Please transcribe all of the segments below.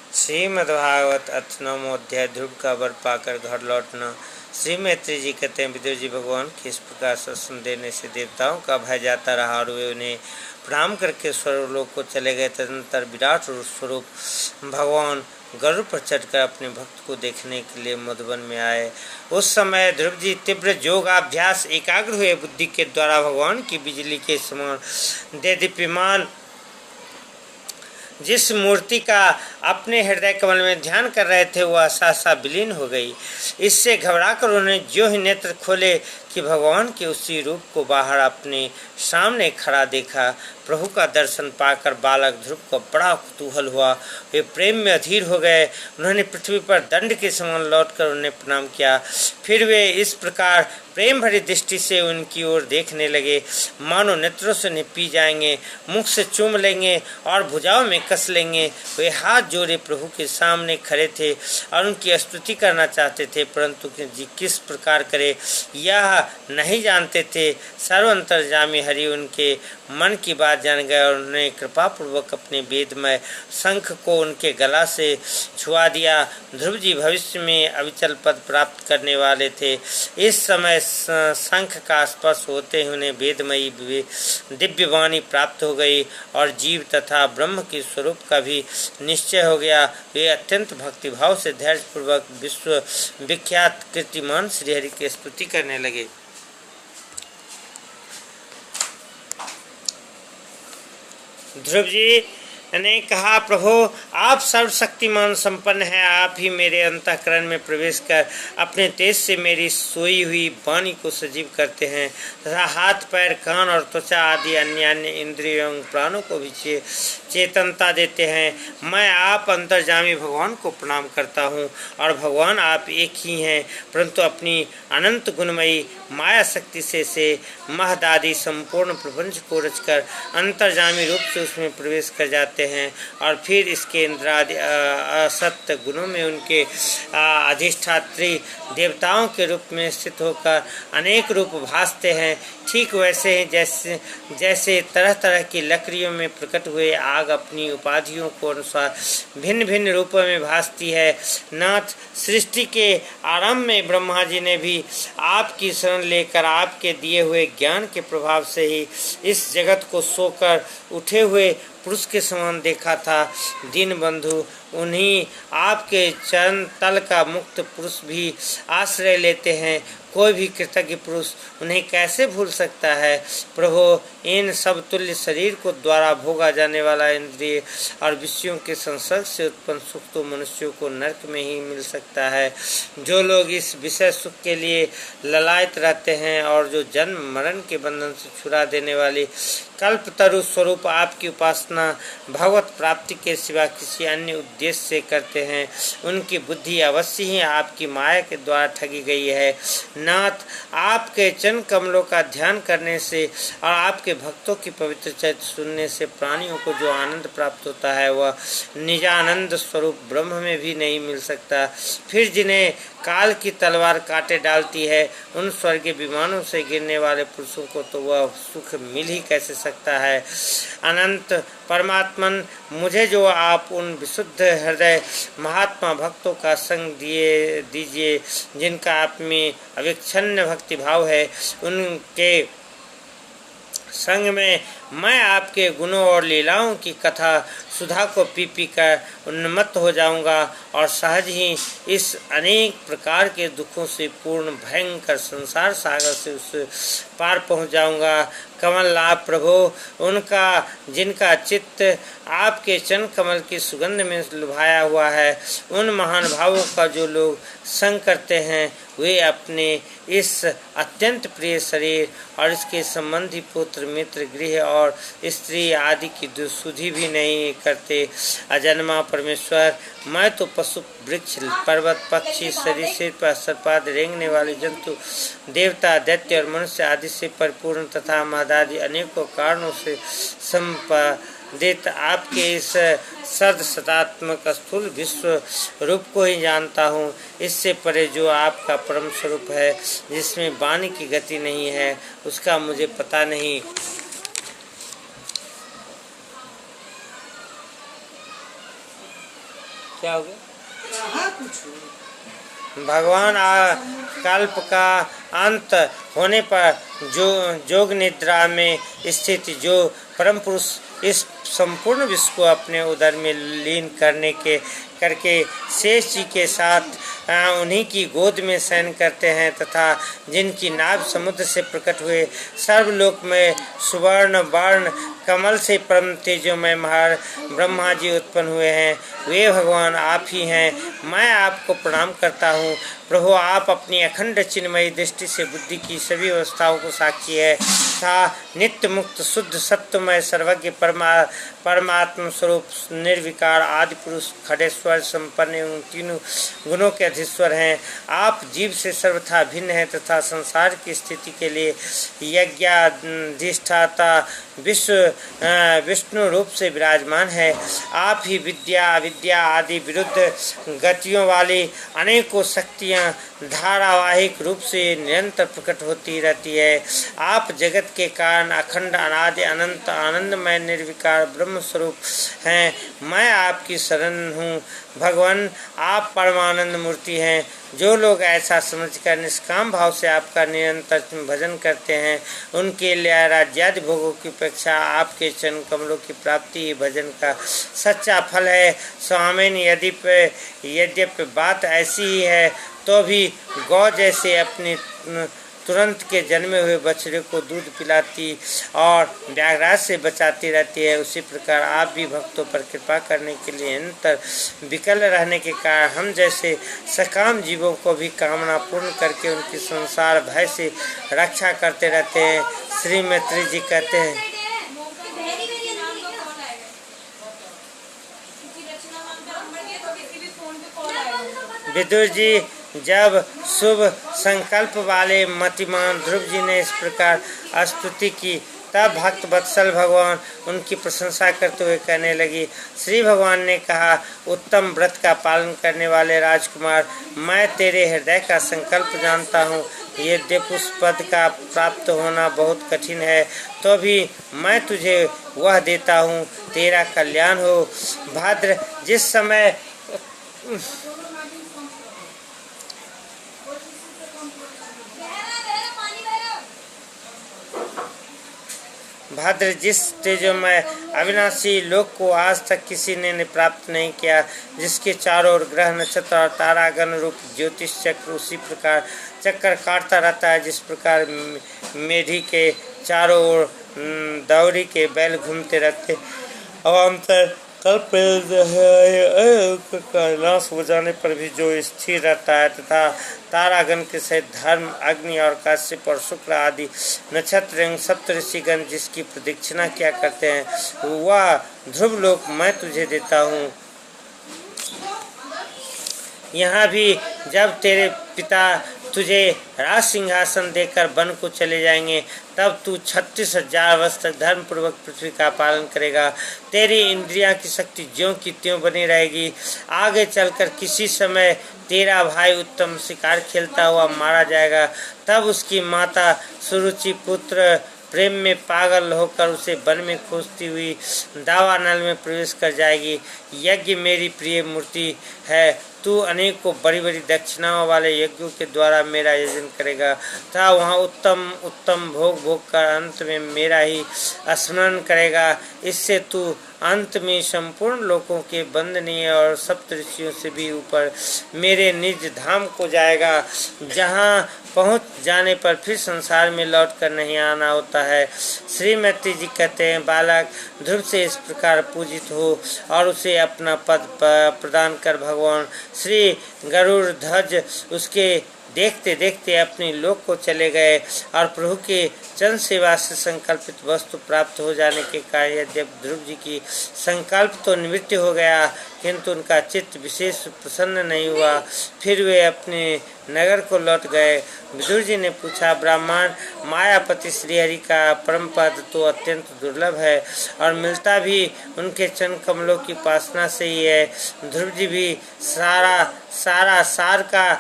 श्रीमद्भागवत अथ नवमो अध्याय। ध्रुव का वर पाकर घर लौटना। श्री मैत्री जी कहते हैं, विदुर जी भगवान के इस प्रकार सत्संग देने से देवताओं का भय जाता रहा और वे उन्हें प्रणाम करके स्वर्गलोक को चले गए। तदनंतर विराट स्वरूप भगवान गरुड़ पर चढ़कर अपने भक्त को देखने के लिए मधुबन में आए। उस समय ध्रुव जी तीव्र योगाभ्यास एकाग्र हुए बुद्धि के द्वारा भगवान की बिजली के समान देदीप्यमान जिस मूर्ति का अपने हृदय कमल में ध्यान कर रहे थे वह सहसा विलीन हो गई। इससे घबराकर उन्होंने जो ही नेत्र खोले कि भगवान के उसी रूप को बाहर अपने सामने खड़ा देखा। प्रभु का दर्शन पाकर बालक ध्रुव को बड़ा कुतूहल हुआ। वे प्रेम में अधीर हो गए। उन्होंने पृथ्वी पर दंड के समान लौटकर उन्हें प्रणाम किया। फिर वे इस प्रकार प्रेम भरी दृष्टि से उनकी ओर देखने लगे मानो नेत्रों से उन्हें पी जाएंगे, मुख से चूम लेंगे और भुजाओं में कस लेंगे। वे हाथ जोड़े प्रभु के सामने खड़े थे और उनकी स्तुति करना चाहते थे, परंतु किस प्रकार करे यह नहीं जानते थे। सर्वअंतर्यामी हरि उनके मन की बात जान गए और उन्होंने कृपापूर्वक अपने वेदमय शंख को उनके गला से छुआ दिया। ध्रुव जी भविष्य में अविचल पद प्राप्त करने वाले थे। इस समय शंख का स्पर्श होते ही उन्हें वेदमयी दिव्य वाणी प्राप्त हो गई और जीव तथा ब्रह्म के स्वरूप का भी निश्चय हो गया। वे अत्यंत भक्तिभाव से धैर्यपूर्वक विश्व विख्यात कीर्तिमान श्रीहरि की स्तुति करने लगे। ध्रुव जी ने कहा, प्रभु आप सर्वशक्तिमान संपन्न हैं। आप ही मेरे अंतःकरण में प्रवेश कर अपने तेज से मेरी सोई हुई वाणी को सजीव करते हैं तथा हाथ पैर कान और त्वचा आदि अन्य अन्य इंद्रियों प्राणों को भी चेतनता देते हैं। मैं आप अंतर्जामी भगवान को प्रणाम करता हूँ और भगवान आप एक ही हैं, परंतु अपनी अनंत गुणमयी माया शक्ति से महदादि संपूर्ण प्रपंच को रचकर अंतर्जामी रूप से उसमें प्रवेश कर जाते हैं और फिर इसके इंद्रादि असत्य गुणों में उनके अधिष्ठात्री देवताओं के रूप में स्थित होकर अनेक रूप भासते हैं। ठीक वैसे ही जैसे तरह तरह की लकड़ियों में प्रकट हुए आग अपनी उपाधियों को अनुसार भिन्न भिन्न रूपों में भासती है। नाथ, सृष्टि के आरंभ में ब्रह्मा जी ने भी आपकी शरण लेकर आपके दिए हुए ज्ञान के प्रभाव से ही इस जगत को सोकर उठे हुए पुरुष के समान देखा था। दीन बंधु, उन्हीं आपके चरण तल का मुक्त पुरुष भी आश्रय लेते हैं। कोई भी कृतज्ञ पुरुष उन्हें कैसे भूल सकता है। प्रभु, इन सब तुल्य शरीर को द्वारा भोगा जाने वाला इंद्रिय और विषयों के संसर्ग से उत्पन्न सुख तो मनुष्यों को नरक में ही मिल सकता है। जो लोग इस विषय सुख के लिए ललायत रहते हैं और जो जन्म मरण के बंधन से छुड़ा देने वाली कल्पतरु स्वरूप आपकी उपासना भगवत प्राप्ति के सिवा किसी अन्य उद्देश्य से करते हैं, उनकी बुद्धि अवश्य ही आपकी माया के द्वारा ठगी गई है। नाथ, आपके चरण कमलों का ध्यान करने से और आपके भक्तों की पवित्र चरित्र सुनने से प्राणियों को जो आनंद प्राप्त होता है वह निजानंद स्वरूप ब्रह्म में भी नहीं मिल सकता। फिर जिन्हें काल की तलवार काटे डालती है, उन स्वर्गीय विमानों से गिरने वाले पुरुषों को तो वह सुख मिल ही कैसे सकता है। अनंत परमात्मन, मुझे जो आप उन विशुद्ध हृदय महात्मा भक्तों का संग दीजिए जिनका आप में अविच्छिन्न भक्ति भाव है। उनके संग में मैं आपके गुणों और लीलाओं की कथा सुधा को पी कर उन्मत्त हो जाऊंगा और सहज ही इस अनेक प्रकार के दुखों से पूर्ण भयंकर संसार सागर से उस पार पहुंच जाऊंगा। कमल लाभ प्रभु, उनका जिनका चित्त आपके चरण कमल की सुगंध में लुभाया हुआ है, उन महान भावों का जो लोग संग करते हैं वे अपने इस अत्यंत प्रिय शरीर और इसके संबंधी पुत्र मित्र गृह और स्त्री आदि की दुसुधि भी नहीं करते। अजन्मा परमेश्वर, मैं तो पशु वृक्ष पर्वत पक्षी सरीसृप सर्पाद रेंगने वाले जंतु देवता दैत्य और मनुष्य आदि से परिपूर्ण तथा महदादि अनेकों कारणों से संपादित आपके इस सद सदात्मक स्थूल विश्व रूप को ही जानता हूँ। इससे परे जो आपका परम स्वरूप है जिसमें वाणी की गति नहीं है उसका मुझे पता नहीं। क्या हो गया? भगवान कल्प का अंत होने पर जोग निद्रा में स्थित जो परम पुरुष इस संपूर्ण विश्व को अपने उदर में लीन करके शेष जी के साथ उन्हीं की गोद में शयन करते हैं तथा जिनकी नाभ समुद्र से प्रकट हुए सर्वलोक में सुवर्ण वर्ण कमल से परम तेजोमय महार ब्रह्मा जी उत्पन्न हुए हैं, वे भगवान आप ही हैं। मैं आपको प्रणाम करता हूँ प्रभु। आप अपनी अखंड चिन्मयी दृष्टि से बुद्धि की सभी अवस्थाओं को साक्षी है तथा नित्य मुक्त शुद्ध सत्वमय सर्वज्ञ परमात्म स्वरूप निर्विकार आदि पुरुष खड़ेश्वर संपन्न एवं तीनों गुणों के अधीश्वर हैं। आप जीव से सर्वथा भिन्न हैं तथा संसार की स्थिति के लिए यज्ञाधिष्ठाता विष्णु रूप से विराजमान है। आप ही विद्या अविद्या आदि विरुद्ध गतियों वाली अनेकों शक्तियाँ धारावाहिक रूप से निरंतर प्रकट होती रहती है। आप जगत के कारण अखंड अनादि अनंत आनंदमय निर्विकार ब्रह्म स्वरूप हैं। मैं आपकी शरण हूँ भगवान। आप परमानंद मूर्ति हैं। जो लोग ऐसा समझकर निष्काम भाव से आपका निरंतर भजन करते हैं उनके लिए राज्यादि भोगों की अपेक्षा आपके चरण कमलों की प्राप्ति ही भजन का सच्चा फल है। स्वामिन यद्यपि बात ऐसी ही है तो भी गौ जैसे अपने तुरंत के जन्मे हुए बछड़े को दूध पिलाती और व्याघ्रात से बचाती रहती है, उसी प्रकार आप भी भक्तों पर कृपा करने के लिए निरंतर विकल रहने के कारण हम जैसे सकाम जीवों को भी कामना पूर्ण करके उनकी संसार भय से रक्षा करते रहते हैं। श्री मैत्री जी कहते हैं, विदुर जी, जब शुभ संकल्प वाले मतिमान ध्रुव जी ने इस प्रकार स्तुति की तब भक्त वत्सल भगवान उनकी प्रशंसा करते हुए कहने लगी। श्री भगवान ने कहा, उत्तम व्रत का पालन करने वाले राजकुमार, मैं तेरे हृदय का संकल्प जानता हूँ। यद्यपि उस पद का प्राप्त होना बहुत कठिन है तो भी मैं तुझे वह देता हूँ। तेरा कल्याण हो। भाद्र जिस समय जिस तेजोमय अविनाशी लोक को आज तक किसी ने प्राप्त नहीं किया, जिसके चारों ओर ग्रह नक्षत्र और तारागण रूप ज्योतिष चक्र उसी प्रकार चक्कर काटता रहता है जिस प्रकार मेढी के चारों ओर दौरी के बैल घूमते रहते। अवान्तर कल्प का नाश हो जाने पर भी जो स्थिर रहता है तथा तारागण के सहित धर्म अग्नि और काश्यप और शुक्र आदि नक्षत्र एवं सप्तऋषिगण जिसकी प्रदक्षिणा किया करते हैं वह ध्रुव लोक मैं तुझे देता हूँ। यहाँ भी जब तेरे पिता तुझे राज सिंहासन देकर वन को चले जाएंगे तब तू 36,000 वर्ष तक धर्म पूर्वक पृथ्वी का पालन करेगा। तेरी इंद्रियां की शक्ति ज्यों की त्यों बनी रहेगी। आगे चलकर किसी समय तेरा भाई उत्तम शिकार खेलता हुआ मारा जाएगा, तब उसकी माता सुरुचि पुत्र प्रेम में पागल होकर उसे वन में खोजती हुई दावानल में प्रवेश कर जाएगी। यज्ञ मेरी प्रिय मूर्ति है। तू अनेकों बड़ी बड़ी दक्षिणाओं वाले यज्ञों के द्वारा मेरा यजन करेगा तथा वहाँ उत्तम उत्तम भोग कर अंत में मेरा ही स्मरण करेगा। इससे तू अंत में संपूर्ण लोकों के वंदनीय और सप्तऋषियों से भी ऊपर मेरे निज धाम को जाएगा, जहाँ पहुँच जाने पर फिर संसार में लौट कर नहीं आना होता है। श्री मैत्री जी कहते हैं, बालक ध्रुव से इस प्रकार पूजित हो और उसे अपना पद प्रदान कर। भगवान श्री गरुड़ ध्वज उसके देखते देखते अपने लोक को चले गए और प्रभु के चरण सेवा से संकल्पित वस्तु प्राप्त हो जाने के कारण यद्यपि ध्रुव जी की संकल्प तो निवृत्ति हो गया किंतु उनका चित्त विशेष प्रसन्न नहीं हुआ। फिर वे अपने नगर को लौट गए। विदुर जी ने पूछा, ब्राह्मण, मायापति श्रीहरि का परम पद तो अत्यंत दुर्लभ है और मिलता भी उनके चरण कमलों की उपासना से ही है। ध्रुव जी भी सार का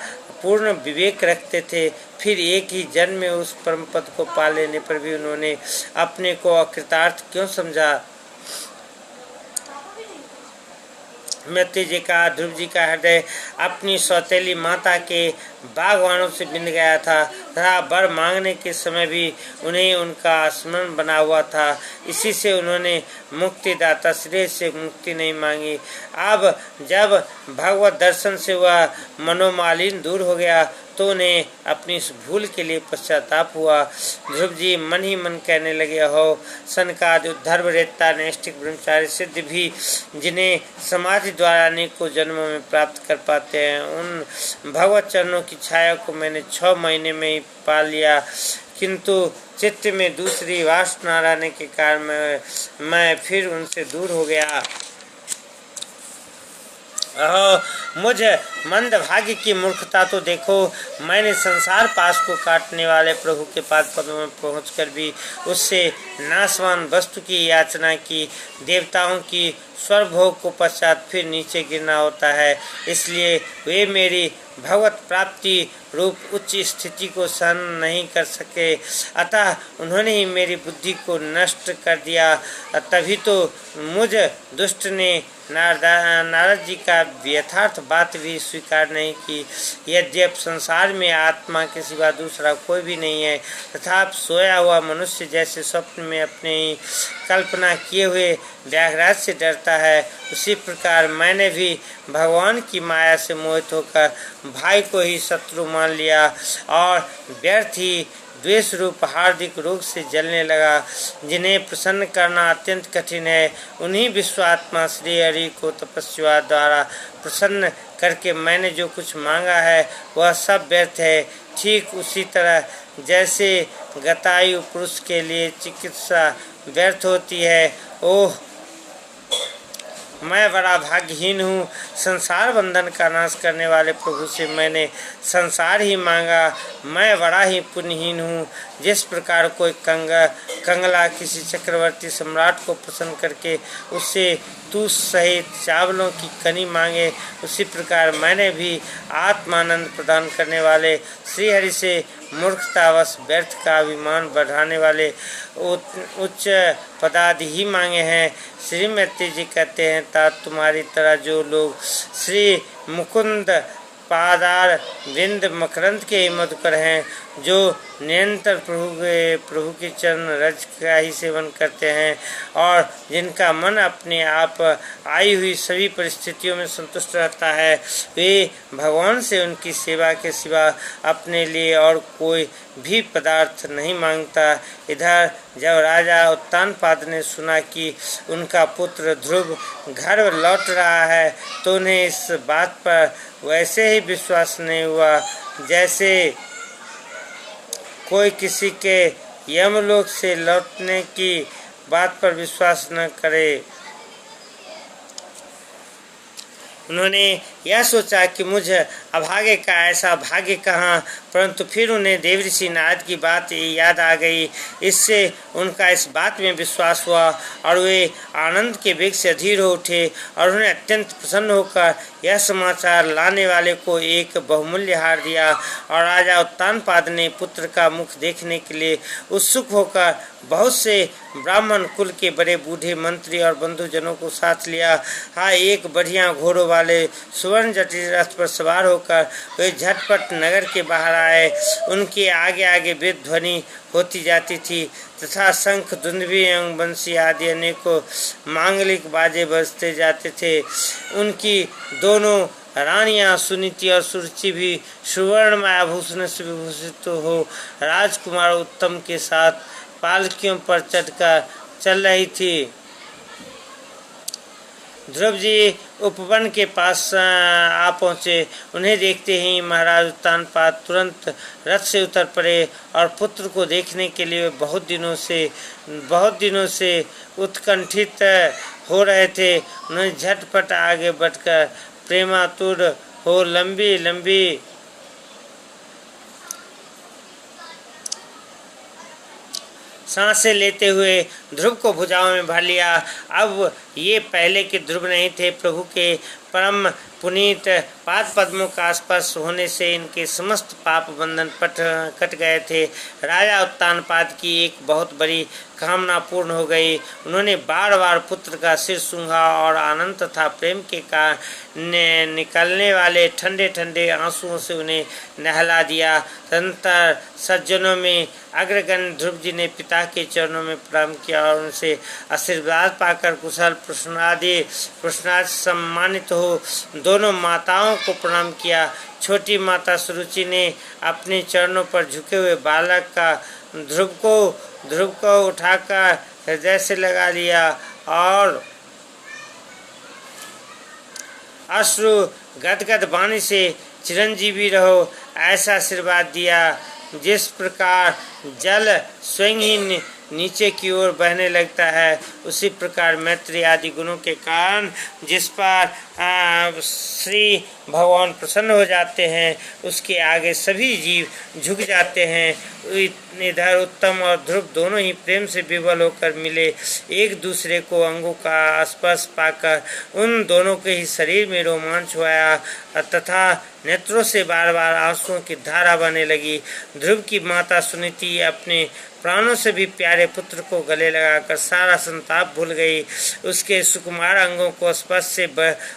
पूर्ण विवेक रखते थे, फिर एक ही जन्म में उस परम पद को पा लेने पर भी उन्होंने अपने को अकृतार्थ क्यों समझा। मृत्यु जी का ध्रुव जी का हृदय अपनी सौतेली माता के बागवानों से बिंद गया था तथा वर मांगने के समय भी उन्हें उनका स्मरण बना हुआ था। इसी से उन्होंने मुक्तिदाता श्रेय से मुक्ति नहीं मांगी। अब जब भगवत दर्शन से वह मनोमालिन्य दूर हो गया तो उन्हें अपनी इस भूल के लिए पश्चाताप हुआ। ध्रुव जी मन ही मन कहने लगे, हो सनकादि धर्म रेता नैष्ठिक ब्रह्मचारी सिद्ध भी जिन्हें समाधि द्वारा अनेकों जन्मों में प्राप्त कर पाते हैं, उन भगवत चरणों की छाया को मैंने 6 महीने में ही पा लिया, किंतु चित्त में दूसरी वासना रहने के कारण मैं फिर उनसे दूर हो गया। मुझ मंद भाग्य की मूर्खता तो देखो, मैंने संसार पास को काटने वाले प्रभु के पाद पद्मों में पहुंचकर भी उससे नाशवान वस्तु की याचना की। देवताओं की स्वरभोग को पश्चात फिर नीचे गिरना होता है, इसलिए वे मेरी भगवत प्राप्ति रूप उच्च स्थिति को सहन नहीं कर सके, अतः उन्होंने ही मेरी बुद्धि को नष्ट कर दिया। तभी तो मुझ दुष्ट ने नारद जी का यथार्थ बात भी स्वीकार नहीं की। यद्यपि संसार में आत्मा के सिवा दूसरा कोई भी नहीं है, तथा सोया हुआ मनुष्य जैसे स्वप्न में अपने ही कल्पना किए हुए व्याघ्राज से डरता है, उसी प्रकार मैंने भी भगवान की माया से मोहित होकर भाई को ही शत्रु मान लिया और व्यर्थ ही द्वेष रूप हार्दिक रोग से जलने लगा, जिन्हें प्रसन्न करना अत्यंत कठिन है। उन्हीं विश्वात्मा श्री हरि को तपस्या द्वारा प्रसन्न करके मैंने जो कुछ मांगा है वह सब व्यर्थ है। ठीक उसी तरह जैसे गतायु पुरुष के लिए चिकित्सा व्यर्थ होती है। ओह, मैं बड़ा भाग्यहीन हूँ। संसार बंधन का नाश करने वाले प्रभु से मैंने संसार ही मांगा। मैं बड़ा ही पुण्यहीन हूँ। जिस प्रकार कोई कंगला किसी चक्रवर्ती सम्राट को प्रसन्न करके उससे तूष सहित चावलों की कनी मांगे, उसी प्रकार मैंने भी आत्मानंद प्रदान करने वाले श्रीहरि से मूर्खतावश व्यर्थ का अभिमान बढ़ाने वाले उच्च पदार्थ ही मांगे हैं। श्री मृत्यु जी कहते हैं, तात तुम्हारी तरह जो लोग श्री मुकुंद पादार विंद मकरंद के मधुकर हैं, जो निरंतर प्रभु के चरण रज का ही सेवन करते हैं और जिनका मन अपने आप आई हुई सभी परिस्थितियों में संतुष्ट रहता है, वे भगवान से उनकी सेवा के सिवा अपने लिए और कोई भी पदार्थ नहीं मांगता। इधर जब राजा उत्तानपाद ने सुना कि उनका पुत्र ध्रुव घर लौट रहा है तो उन्हें इस बात पर वैसे ही विश्वास नहीं हुआ जैसे कोई किसी के यमलोक से लौटने की बात पर विश्वास न करे। उन्होंने यह सोचा कि मुझ अभागे का ऐसा भाग्य कहाँ, परंतु फिर उन्हें देवऋषि नारद की बात याद आ गई। इससे उनका इस बात में विश्वास हुआ और वे आनंद के वेग से अधीर हो उठे और उन्हें अत्यंत प्रसन्न होकर यह समाचार लाने वाले को एक बहुमूल्य हार दिया। और राजा उत्तानपाद ने पुत्र का मुख देखने के लिए उत्सुक होकर बहुत से ब्राह्मण कुल के बड़े बूढ़े मंत्री और बंधुजनों को साथ लिया। हाँ, एक बढ़िया घोड़ों वाले सुवर्ण जटिल रथ पर सवार होकर वे झटपट नगर के बाहर आए। उनके आगे आगे वेद ध्वनि होती जाती थी तथा शंख, दुंदुभी एवं बंसी आदि अनेकों मांगलिक बाजे बजते जाते थे। उनकी दोनों रानियां सुनीति और सुरुचि भी सुवर्णमय आभूषण से विभूषित हो राजकुमार उत्तम के साथ पालकियों पर चढ़कर चल रही थी। ध्रुव जी उपवन के पास आ पहुँचे। उन्हें देखते ही महाराज उत्तानपाद तुरंत रथ से उतर पड़े और पुत्र को देखने के लिए बहुत दिनों से उत्कंठित हो रहे थे। उन्हें झटपट आगे बढ़कर प्रेमातुर हो लंबी सांसें लेते हुए ध्रुव को भुजाओं में भर लिया। अब ये पहले के ध्रुव नहीं थे। प्रभु के परम पुनीत पाद पद्मों का स्पर्श होने से इनके समस्त पाप बंधन कट गए थे। राजा उत्तानपाद की एक बहुत बड़ी कामना पूर्ण हो गई। उन्होंने बार बार पुत्र का सिर सूंघा और आनंद तथा प्रेम के कारण निकलने वाले ठंडे ठंडे आंसुओं से उन्हें नहला दिया। तदनंतर सज्जनों में अग्रगण्य ध्रुव जी ने पिता के चरणों में प्रणाम किया और उनसे आशीर्वाद पाकर कुशल प्रश्नादि सम्मानित हो दोनों माताओं को प्रणाम किया। छोटी माता सुरुचि ने अपने चरणों पर झुके हुए बालक का ध्रुव को उठाकर हृदय से लगा लिया और अश्रु गदगद वाणी से चिरंजीवी रहो ऐसा आशीर्वाद दिया। जिस प्रकार जल स्वयं ही नीचे की ओर बहने लगता है, उसी प्रकार मैत्री आदि गुणों के कारण जिस पर श्री भगवान प्रसन्न हो जाते हैं, उसके आगे सभी जीव झुक जाते हैं। इधर उत्तम और ध्रुव दोनों ही प्रेम से विवल होकर मिले। एक दूसरे को अंगों का स्पर्श पाकर उन दोनों के ही शरीर में रोमांच हुआ तथा नेत्रों से बार बार आंसुओं की धारा बहने लगी। ध्रुव की माता सुनीति अपने प्राणों से भी प्यारे पुत्र को गले लगाकर सारा संताप भूल गई। उसके सुकुमार अंगों को स्पर्श से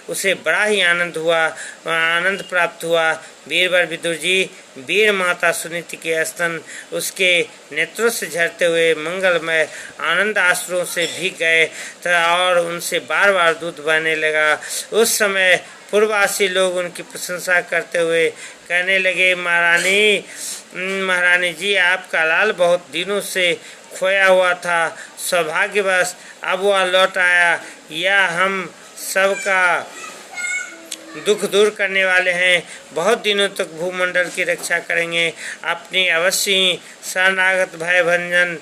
उसे बड़ा ही आनंद प्राप्त हुआ। वीरवर विदुर जी वीर माता सुनीति के स्तन उसके नेत्रों से झरते हुए मंगलमय आनंद आश्रुओं से भीग गए और उनसे बार बार दूध बहने लगा। उस समय पूर्ववासी लोग उनकी प्रशंसा करते हुए कहने लगे, महारानी जी, आपका लाल बहुत दिनों से खोया हुआ था, सौभाग्यवश अब वह लौट आया। यह हम सबका दुख दूर करने वाले हैं, बहुत दिनों तक भूमंडल की रक्षा करेंगे। अपनी अवश्य ही शरणागत भय भंजन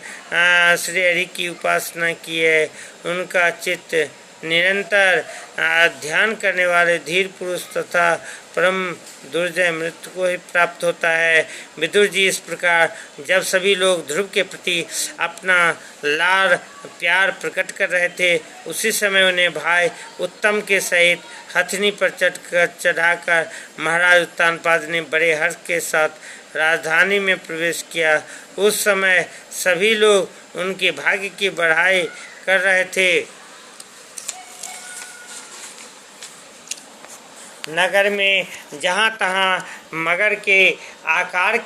श्री हरि की उपासना की है। उनका चित्त निरंतर ध्यान करने वाले धीर पुरुष तथा परम दुर्जय मृत्यु को ही प्राप्त होता है। विदुर जी इस प्रकार जब सभी लोग ध्रुव के प्रति अपना लाड़ प्यार प्रकट कर रहे थे, उसी समय उन्हें भाई उत्तम के सहित हथनी पर चढ़ाकर महाराज उत्तानपाद ने बड़े हर्ष के साथ राजधानी में प्रवेश किया। उस समय सभी लोग उनके भाग्य की बढ़ाई कर रहे थे। नगर में जहाँ तहाँ मगर के आकार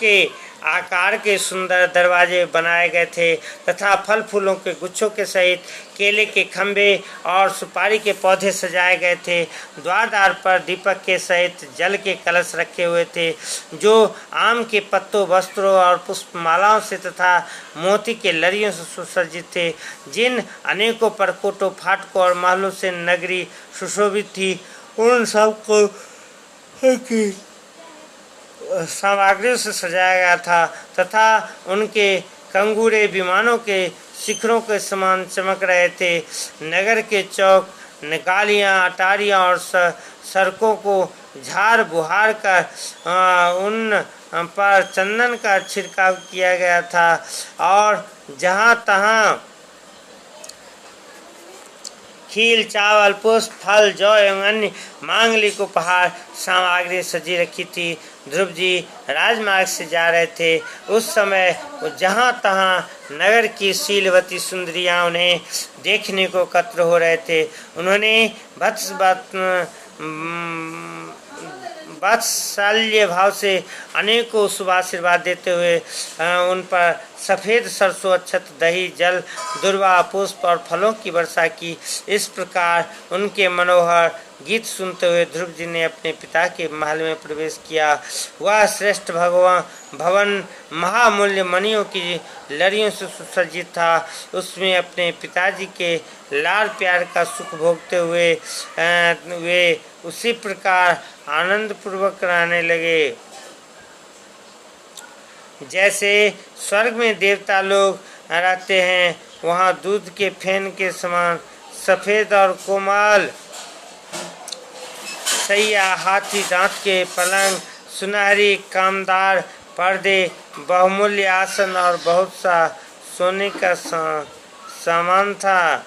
के सुंदर दरवाजे बनाए गए थे तथा फल फूलों के गुच्छों के सहित केले के खंभे और सुपारी के पौधे सजाए गए थे। द्वार पर दीपक के सहित जल के कलश रखे हुए थे, जो आम के पत्तों, वस्त्रों और पुष्पमालाओं से तथा मोती के लड़ियों से सुसज्जित थे। जिन अनेकों परकोटों, फाटकों और महलों से नगरी सुशोभित थी, उन सबको सामग्रियों से सजाया गया था तथा उनके कंगूरे विमानों के शिखरों के समान चमक रहे थे। नगर के चौक, निकालियाँ, अटारियाँ और सड़कों को झाड़ बुहार कर उन पर चंदन का छिड़काव किया गया था और जहाँ तहाँ खील, चावल, पुष्प, फल, जौ एवं अन्य मांगलिक उपहार सामग्री सजी रखी थी। ध्रुव जी राजमार्ग से जा रहे थे। उस समय जहाँ तहाँ नगर की शीलवती सुंदरियाँ उन्हें देखने को एकत्र हो रहे थे। उन्होंने वात्सल्य भाव से अनेकों शुभ आशीर्वाद देते हुए उन पर सफ़ेद सरसों, अक्षत, दही, जल, दुर्वा, पुष्प और फलों की वर्षा की। इस प्रकार उनके मनोहर गीत सुनते हुए ध्रुव जी ने अपने पिता के महल में प्रवेश किया। वह श्रेष्ठ भवन महामूल्य मणियों की लड़ियों से सुसज्जित था। उसमें अपने पिताजी के लाड़ प्यार का सुख भोगते हुए वे उसी प्रकार आनंद पूर्वक रहने लगे जैसे स्वर्ग में देवता लोग रहते हैं। वहाँ दूध के फेन के समान सफ़ेद और कोमल सैया, हाथी दांत के पलंग, सुनहरी कामदार पर्दे, बहुमूल्य आसन और बहुत सा सोने का सामान था।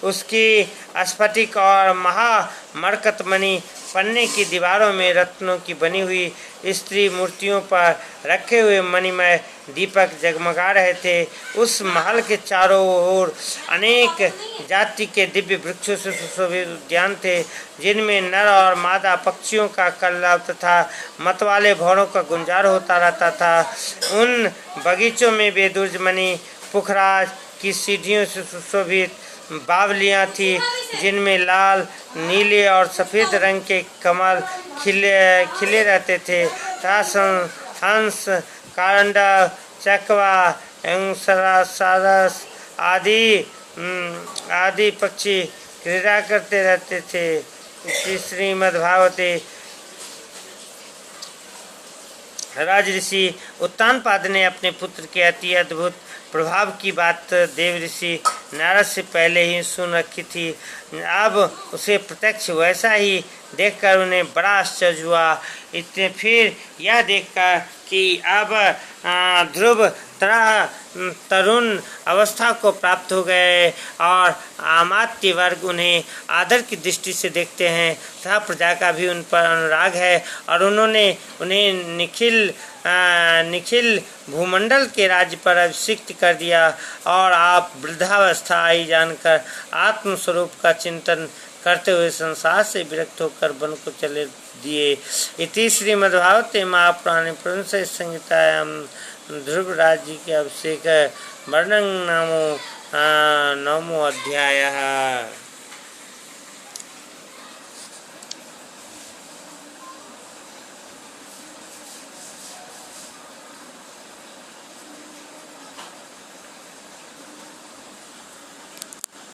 उसकी स्फटिक और महामरकतमणि पन्ने की दीवारों में रत्नों की बनी हुई स्त्री मूर्तियों पर रखे हुए मणिमय दीपक जगमगा रहे थे। उस महल के चारों ओर अनेक जाति के दिव्य वृक्षों से सुशोभित उद्यान थे, जिनमें नर और मादा पक्षियों का कलरव तथा मतवाले भौरों का गुंजार होता रहता था। उन बगीचों में बेदुर्जमणि पुखराज की सीढ़ियों से सुशोभित बावलियाँ थी, जिनमें लाल, नीले और सफ़ेद रंग के कमल खिले रहते थे। हंस, कारंडा, चकवा एवं सारस आदि पक्षी क्रीड़ा करते रहते थे। श्रीमद्भागवते राजऋषि उत्तानपाद ने अपने पुत्र के अति अद्भुत प्रभाव की बात देव ऋषि नारद से पहले ही सुन रखी थी। अब उसे प्रत्यक्ष वैसा ही देखकर उन्हें बड़ा आश्चर्य हुआ। इतने फिर यह देखकर कि अब ध्रुव तरुण अवस्था को प्राप्त हो गए और अमात्य वर्ग उन्हें आदर की दृष्टि से देखते हैं तथा प्रजा का भी उन पर अनुराग है और उन्होंने उन्हें निखिल भूमंडल के राज्य पर अभिषिक्त कर दिया और आप वृद्धावस्था आई जानकर आत्मस्वरूप का चिंतन करते हुए संसार से विरक्त होकर वन को चले दिए। इति श्रीमद्भागवते महापुराणे पुराणे संहितायां ध्रुव राज्य के अभिषेक वर्णन नामो 9वां अध्यायः।